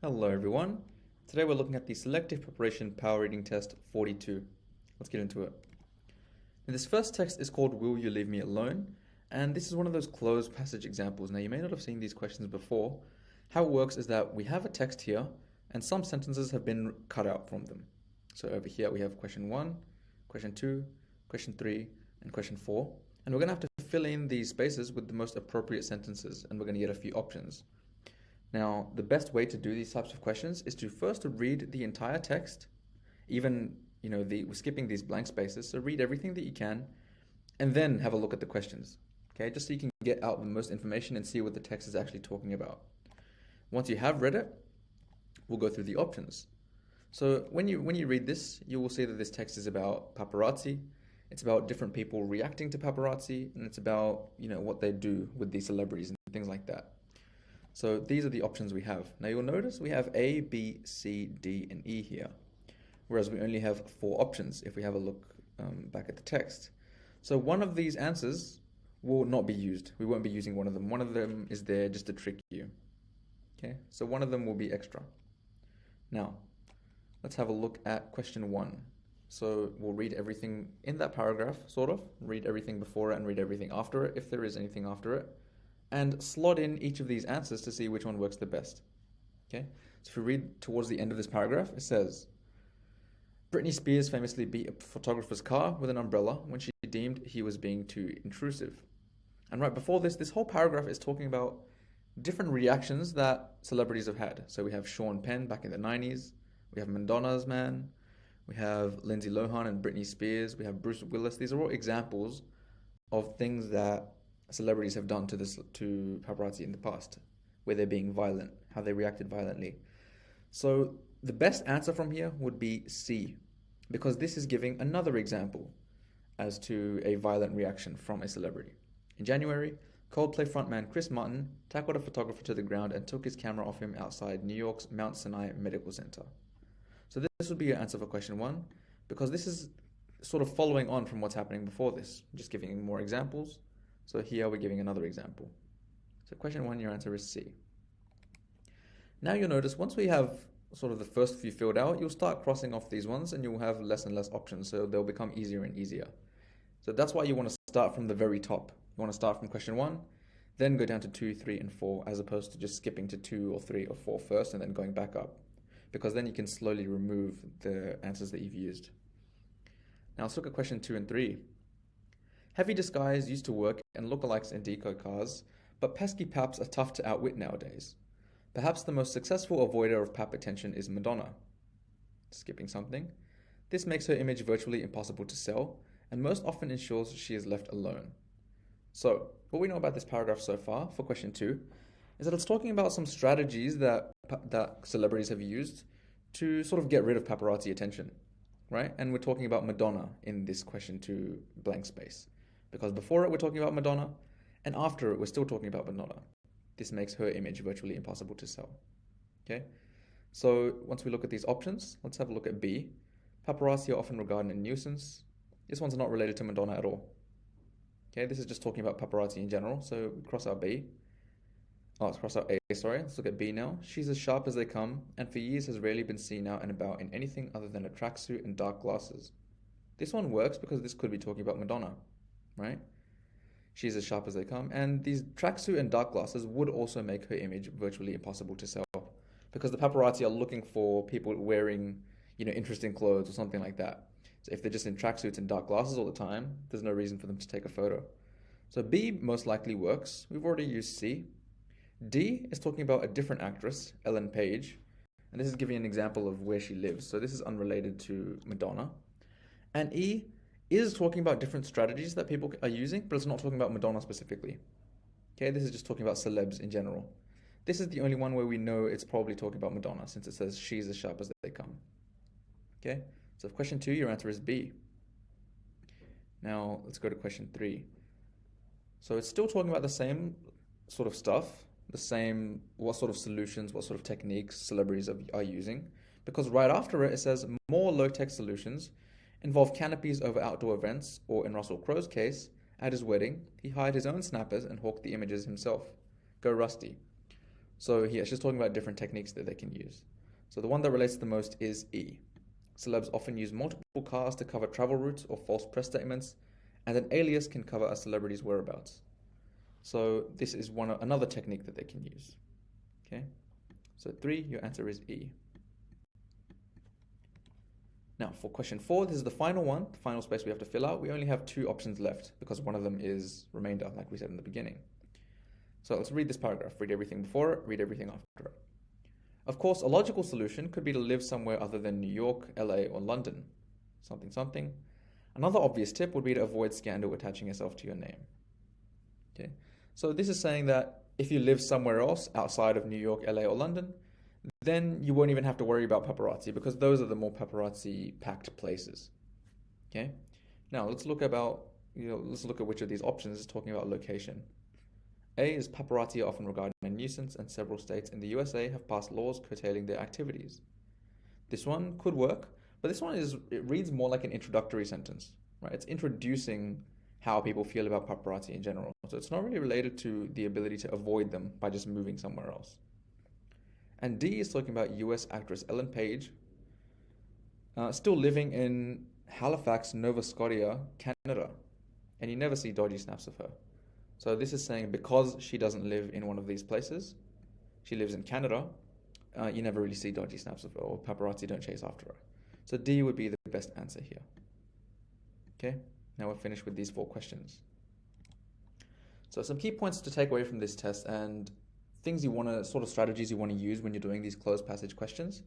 Hello everyone. Today we're looking at the Selective Preparation Power Reading Test 42. Let's get into it. Now, this first text is called Will You Leave Me Alone? And this is one of those closed passage examples. Now you may not have seen these questions before. How it works is that we have a text here and some sentences have been cut out from them. So over here we have question 1, question 2, question 3, and question 4. And we're going to have to fill in these spaces with the most appropriate sentences, and we're going to get a few options. Now, the best way to do these types of questions is to first read the entire text, even, we're skipping these blank spaces, so read everything that you can, and then have a look at the questions, okay? Just so you can get out the most information and see what the text is actually talking about. Once you have read it, we'll go through the options. So when you read this, you will see that this text is about paparazzi, it's about different people reacting to paparazzi, and it's about, what they do with these celebrities and things like that. So these are the options we have. Now you'll notice we have A, B, C, D, and E here, whereas we only have 4 options if we have a look back at the text. So one of these answers will not be used. We won't be using one of them. One of them is there just to trick you. Okay, so one of them will be extra. Now, let's have a look at question 1. So we'll read everything in that paragraph, read everything before it and read everything after it, if there is anything after it, and slot in each of these answers to see which one works the best. Okay, so if we read towards the end of this paragraph, it says, Britney Spears famously beat a photographer's car with an umbrella when she deemed he was being too intrusive. And right before this, this whole paragraph is talking about different reactions that celebrities have had. So we have Sean Penn back in the 90s, we have Madonna's man, we have Lindsay Lohan and Britney Spears, we have Bruce Willis. These are all examples of things that celebrities have done to paparazzi in the past, where they're being violent, how they reacted violently. So the best answer from here would be C, because this is giving another example as to a violent reaction from a celebrity. In January, Coldplay frontman Chris Martin tackled a photographer to the ground and took his camera off him outside New York's Mount Sinai Medical Center. So this would be your answer for question 1, because this is sort of following on from what's happening before this, just giving more examples. So here we're giving another example. So question 1, your answer is C. Now you'll notice once we have sort of the first few filled out, you'll start crossing off these ones and you'll have less and less options, so they'll become easier and easier. So that's why you want to start from the very top. You want to start from question 1, then go down to 2, 3, and 4, as opposed to just skipping to 2 or 3 or 4 first and then going back up, because then you can slowly remove the answers that you've used. Now let's look at question 2 and 3. Heavy disguise used to work and lookalikes in deco cars, but pesky paps are tough to outwit nowadays. Perhaps the most successful avoider of pap attention is Madonna. Skipping something. This makes her image virtually impossible to sell, and most often ensures she is left alone. So, what we know about this paragraph so far for question 2 is that it's talking about some strategies that celebrities have used to sort of get rid of paparazzi attention, right? And we're talking about Madonna in this question 2 blank space, because before it we're talking about Madonna, and after it we're still talking about Madonna. This makes her image virtually impossible to sell. Okay, so once we look at these options, let's have a look at B. Paparazzi are often regarded as a nuisance. This one's not related to Madonna at all. Okay, this is just talking about paparazzi in general, so cross out B. Let's cross out A, sorry. Let's look at B now. She's as sharp as they come, and for years has rarely been seen out and about in anything other than a tracksuit and dark glasses. This one works because this could be talking about Madonna, right? She's as sharp as they come, and these tracksuit and dark glasses would also make her image virtually impossible to sell, because the paparazzi are looking for people wearing, interesting clothes or something like that. So if they're just in tracksuits and dark glasses all the time, there's no reason for them to take a photo. So B most likely works. We've already used C. D is talking about a different actress, Ellen Page, and this is giving an example of where she lives. So this is unrelated to Madonna. And E is talking about different strategies that people are using, but it's not talking about Madonna specifically. Okay, this is just talking about celebs in general. This is the only one where we know it's probably talking about Madonna, since it says she's as sharp as they come. Okay, so for question 2, your answer is B. Now let's go to question 3. So it's still talking about the same sort of stuff, the same what sort of solutions, what sort of techniques celebrities are using, because right after it says more low-tech solutions involve canopies over outdoor events, or in Russell Crowe's case, at his wedding, he hired his own snappers and hawked the images himself. Go Rusty. So here, she's talking about different techniques that they can use. So the one that relates the most is E. Celebs often use multiple cars to cover travel routes or false press statements, and an alias can cover a celebrity's whereabouts. So this is another technique that they can use. Okay, so 3, your answer is E. Now for question 4, this is the final one, the final space we have to fill out. We only have 2 options left because one of them is remainder, like we said in the beginning. So let's read this paragraph. Read everything before it, read everything after it. Of course, a logical solution could be to live somewhere other than New York, LA, or London. Something, something. Another obvious tip would be to avoid scandal attaching yourself to your name. Okay, so this is saying that if you live somewhere else outside of New York, LA, or London, then you won't even have to worry about paparazzi because those are the more paparazzi-packed places. Okay, now let's look at which of these options is talking about location. A is paparazzi are often regarded as a nuisance, and several states in the USA have passed laws curtailing their activities. This one could work, but this one it reads more like an introductory sentence, right? It's introducing how people feel about paparazzi in general. So it's not really related to the ability to avoid them by just moving somewhere else. And D is talking about US actress Ellen Page, still living in Halifax, Nova Scotia, Canada, and you never see dodgy snaps of her. So this is saying because she doesn't live in one of these places, she lives in Canada, you never really see dodgy snaps of her, or paparazzi don't chase after her. So D would be the best answer here. Okay, now we're finished with these 4 questions. So some key points to take away from this test and things you want to, sort of strategies you want to use when you're doing these closed passage questions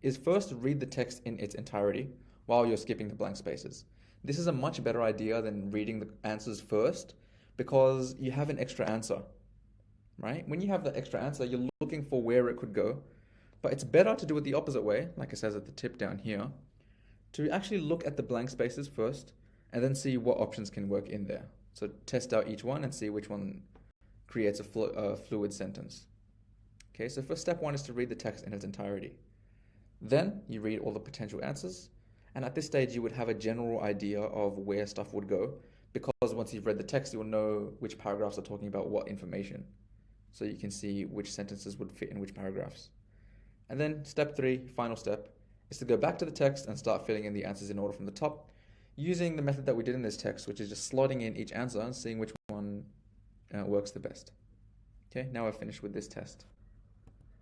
is first read the text in its entirety while you're skipping the blank spaces. This is a much better idea than reading the answers first because you have an extra answer, right? When you have the extra answer, you're looking for where it could go, but it's better to do it the opposite way, like it says at the tip down here, to actually look at the blank spaces first and then see what options can work in there. So test out each one and see which one creates a fluid sentence. Okay, so first step 1 is to read the text in its entirety. Then you read all the potential answers, and at this stage you would have a general idea of where stuff would go, because once you've read the text, you'll know which paragraphs are talking about what information. So you can see which sentences would fit in which paragraphs. And then step 3, final step, is to go back to the text and start filling in the answers in order from the top, using the method that we did in this text, which is just slotting in each answer and seeing which one works the best. Okay, now we're finished with this test.